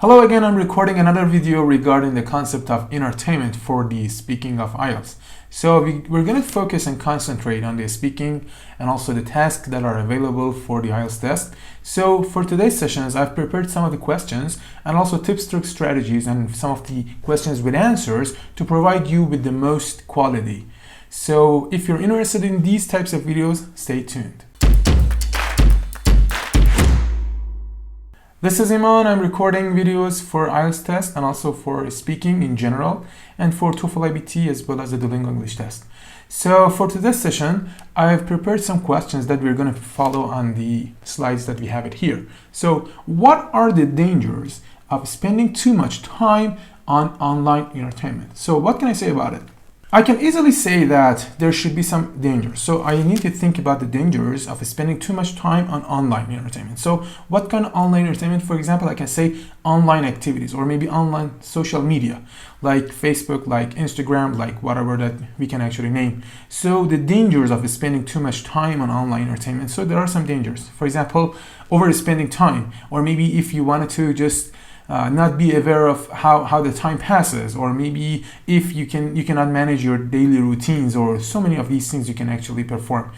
Hello again, I'm recording another video regarding the concept of entertainment for the speaking of IELTS. So we're going to focus and concentrate on the speaking and also the tasks that are available for the IELTS test. So for today's sessions, I've prepared some of the questions and also tips, tricks, strategies, and some of the questions with answers to provide you with the most quality. So if you're interested in these types of videos, stay tuned. This is Iman. I'm recording videos for IELTS test and also for speaking in general and for TOEFL IBT as well as the Duolingo English test. So for today's session, I've prepared some questions that we're going to follow on the slides that we have it here. So what are the dangers of spending too much time on online entertainment? So what can I say about it? I can easily say that there should be some dangers. So I need to think about the dangers of spending too much time on online entertainment. So what kind of online entertainment? For example, I can say online activities or maybe online social media like Facebook, like Instagram, like whatever that we can actually name. So the dangers of spending too much time on online entertainment. So there are some dangers. For example, overspending time, or maybe if you wanted to just not be aware of how the time passes, or maybe if you cannot manage your daily routines, or so many of these things you can actually perform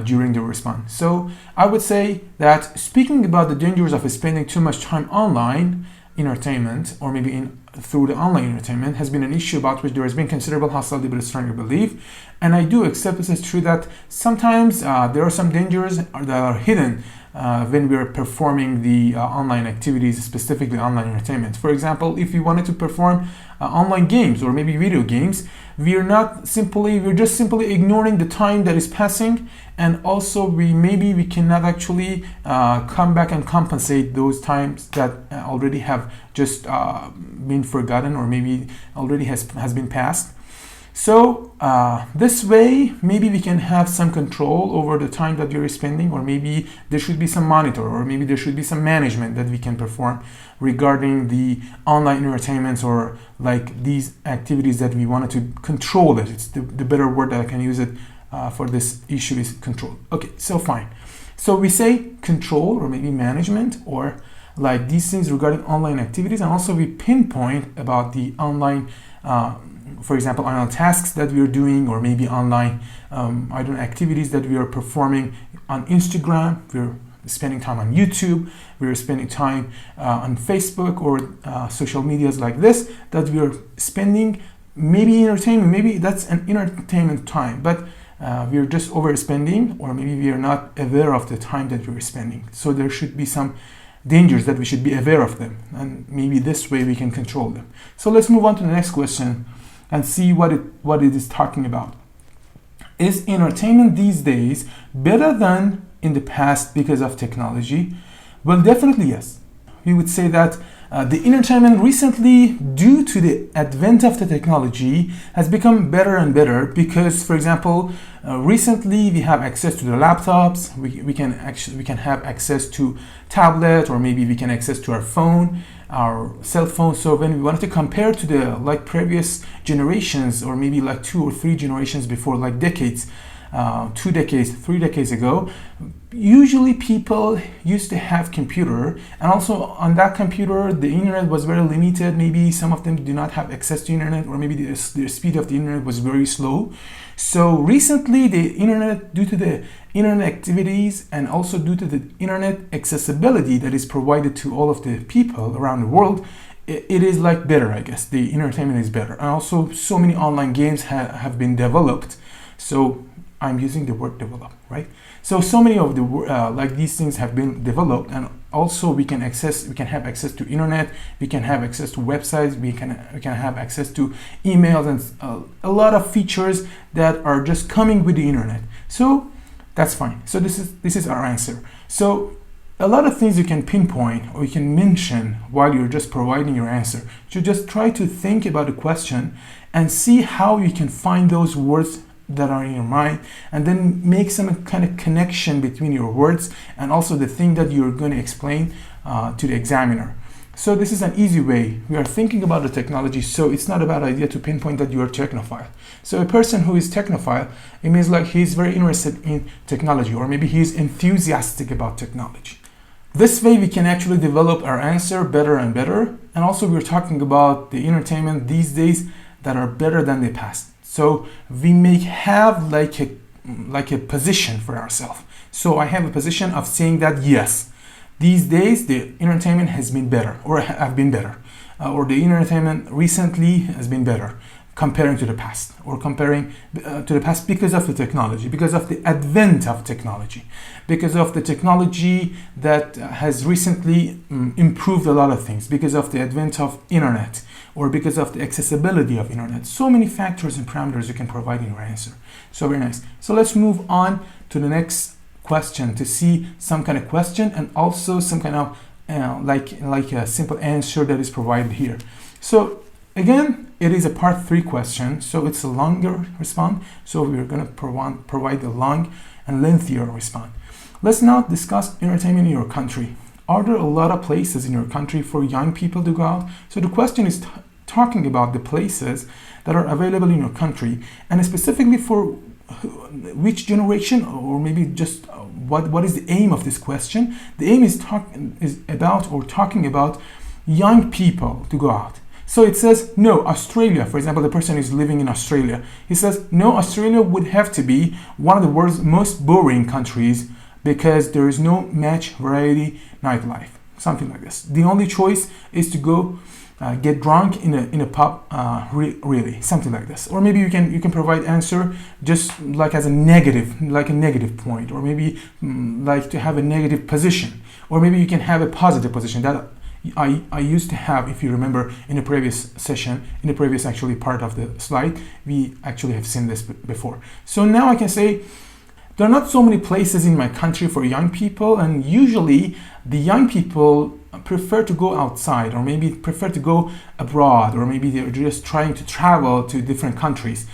during the response. So I would say that speaking about the dangers of spending too much time online entertainment, or maybe through the online entertainment, has been an issue about which there has been considerable hostility but a stronger belief. And I do accept this is true that sometimes there are some dangers that are hidden when we are performing the online activities, specifically online entertainment. For example, if we wanted to perform online games or maybe video games, we're just simply ignoring the time that is passing, and also we cannot actually come back and compensate those times that already have just been forgotten, or maybe already has been passed. So this way, maybe we can have some control over the time that you're spending, or maybe there should be some monitor, or maybe there should be some management that we can perform regarding the online entertainments, or like these activities that we wanted to control it. It's the better word that I can use it for this issue is control. Okay, so fine. So we say control, or maybe management, or like these things regarding online activities, and also we pinpoint about the online for example, online tasks that we are doing, or maybe online activities that we are performing on Instagram. We're spending time on YouTube. We're spending time on Facebook, or social medias like this, that we are spending maybe entertainment. Maybe that's an entertainment time, but we are just overspending, or maybe we are not aware of the time that we're spending. So there should be some dangers that we should be aware of them, and maybe this way we can control them. So let's move on to the next question and see what it is talking about. Is entertainment these days better than in the past because of technology? Well, definitely yes. We would say that the entertainment recently, due to the advent of the technology, has become better and better because, for example, recently we have access to the laptops. We can have access to tablet, or maybe we can access to our phone, our cell phone. So when we wanted to compare to the previous generations, or maybe like 2 or 3 generations before, like decades, 2 decades, 3 decades ago, usually people used to have computer, and also on that computer the internet was very limited. Maybe some of them do not have access to internet, or maybe the speed of the internet was very slow. So recently the internet, due to the internet activities and also due to the internet accessibility that is provided to all of the people around the world, it is like better, I guess. The entertainment is better, and also so many online games have been developed. So I'm using the word develop, right? So many of the these things have been developed, and also we can have access to internet, we can have access to websites, we can have access to emails, and a lot of features that are just coming with the internet. So that's fine. So this is our answer. So a lot of things you can pinpoint, or you can mention while you're just providing your answer. You just try to think about the question and see how you can find those words that are in your mind, and then make some kind of connection between your words and also the thing that you're going to explain to the examiner. So this is an easy way. We are thinking about the technology, so it's not a bad idea to pinpoint that you are technophile. So a person who is technophile, it means like he's very interested in technology, or maybe he's enthusiastic about technology. This way we can actually develop our answer better and better. And also we're talking about the entertainment these days that are better than the past. So we may have like a position for ourselves. So I have a position of saying that yes, these days the entertainment has been better or have been better, or the entertainment recently has been better comparing to the past, or comparing to the past because of the technology, because of the advent of technology, because of the technology that has recently improved a lot of things, because of the advent of internet, or because of the accessibility of internet. So many factors and parameters you can provide in your answer. So very nice. So let's move on to the next question to see some kind of question and also some kind of like a simple answer that is provided here. So again, it is a part 3 question, so it's a longer response. So we're going to provide a long and lengthier response. Let's now discuss entertainment in your country. Are there a lot of places in your country for young people to go out? So the question is talking about the places that are available in your country, and specifically for which generation, or maybe just what is the aim of this question? The aim is talking about young people to go out. So it says no, Australia, for example, the person is living in Australia. He says no, Australia would have to be one of the world's most boring countries because there is no much variety nightlife, something like this. The only choice is to go get drunk in a pub, really, something like this. Or maybe you can provide answer just like as a negative point, or maybe like to have a negative position, or maybe you can have a positive position that I used to have, if you remember, in the previous session, in the previous actually part of the slide, we actually have seen this before. So now I can say there are not so many places in my country for young people, and usually the young people prefer to go outside, or maybe prefer to go abroad, or maybe they're just trying to travel to different countries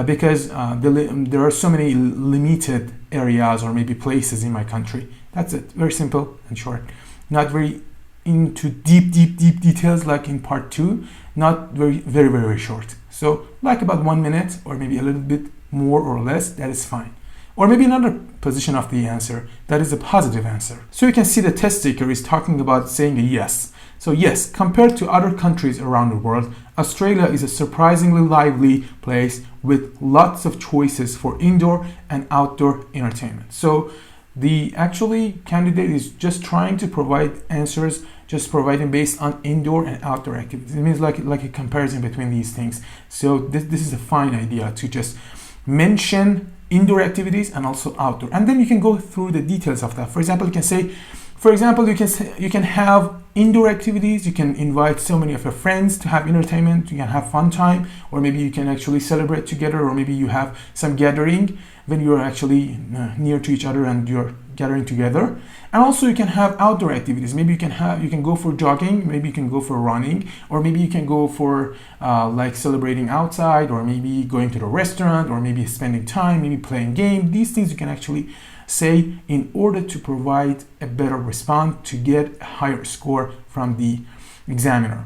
because there are so many limited areas or maybe places in my country. That's it, very simple and short, not very into deep details like in part 2, not very short. So like about 1 minute or maybe a little bit more or less, that is fine. Or maybe another position of the answer, that is a positive answer. So you can see the test taker is talking about saying a yes. So yes, compared to other countries around the world, Australia is a surprisingly lively place with lots of choices for indoor and outdoor entertainment. So the actually candidate is just trying to provide answers, just providing based on indoor and outdoor activities. It means like a comparison between these things. So this is a fine idea to just mention indoor activities and also outdoor, and then you can go through the details of that. For example, you can say, you can have indoor activities. You can invite so many of your friends to have entertainment. You can have fun time, or maybe you can actually celebrate together, or maybe you have some gathering when you're actually near to each other and you're gathering together. And also you can have outdoor activities. Maybe you can go for jogging, maybe you can go for running, or maybe you can go for like celebrating outside, or maybe going to the restaurant, or maybe spending time, maybe playing game. These things you can actually say in order to provide a better response to get a higher score from the examiner.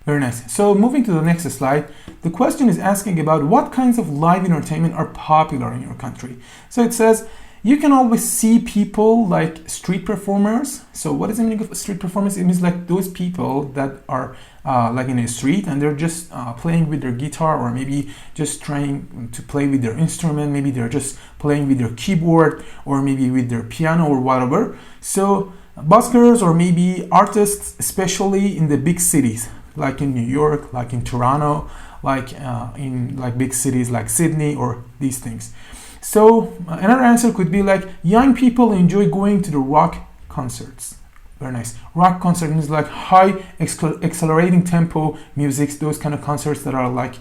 Very nice. So moving to the next slide, the question is asking about what kinds of live entertainment are popular in your country. So it says, you can always see people like street performers. So what is the meaning of street performance? It means like those people that are like in a street and they're just playing with their guitar, or maybe just trying to play with their instrument. Maybe they're just playing with their keyboard, or maybe with their piano or whatever. So buskers, or maybe artists, especially in the big cities, like in New York, like in Toronto, like in like big cities like Sydney, or these things. So another answer could be like young people enjoy going to the rock concerts. Very nice. Rock concert means like high accelerating tempo music, those kind of concerts that are like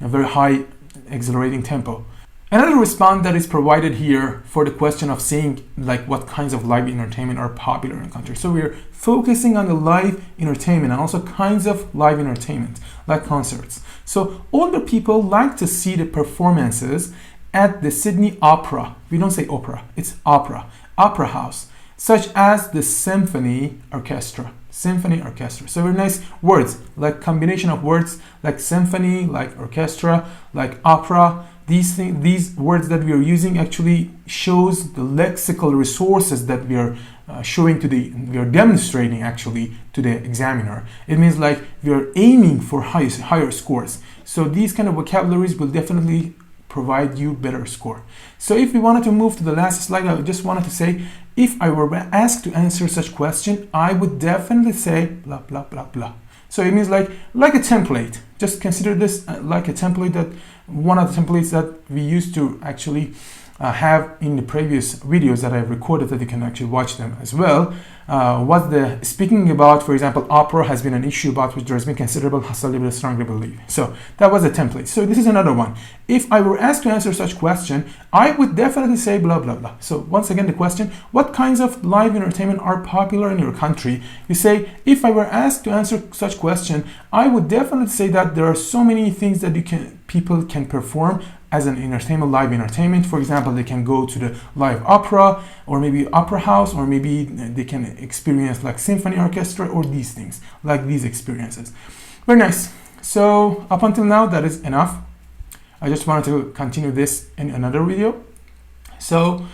a very high accelerating tempo. Another response that is provided here for the question of saying like what kinds of live entertainment are popular in the country. So we're focusing on the live entertainment and also kinds of live entertainment like concerts. So older people like to see the performances at the Sydney Opera. We don't say opera, it's opera house, such as the symphony orchestra. So very nice words, like combination of words like symphony, like orchestra, like opera. These words that we are using actually shows the lexical resources that we are showing to we are demonstrating actually to the examiner. It means like we are aiming for higher scores. So these kind of vocabularies will definitely provide you better score. So if we wanted to move to the last slide, I just wanted to say, if I were asked to answer such question, I would definitely say blah blah blah blah. So it means like a template. Just consider this like a template, that one of the templates that we used to actually have in the previous videos that I've recorded, that you can actually watch them as well. What the speaking about, for example, opera has been an issue about which there has been considerable hostility but strongly believe. So that was a template. So this is another one. If I were asked to answer such question, I would definitely say blah blah blah. So once again, the question, what kinds of live entertainment are popular in your country? You say, if I were asked to answer such question, I would definitely say that there are so many things that people can perform as an entertainment, live entertainment. For example, they can go to the live opera, or maybe opera house, or maybe they can experience like symphony orchestra, or these things, like these experiences. Very nice. So up until now, that is enough. I just wanted to continue this in another video. So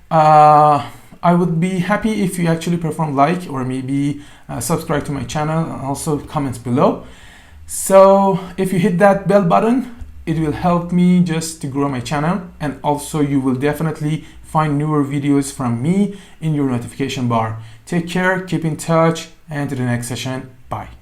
I would be happy if you actually perform like, or maybe subscribe to my channel, and also comments below. So if you hit that bell button, it will help me just to grow my channel, and also you will definitely find newer videos from me in your notification bar. Take care, keep in touch, and to the next session. Bye.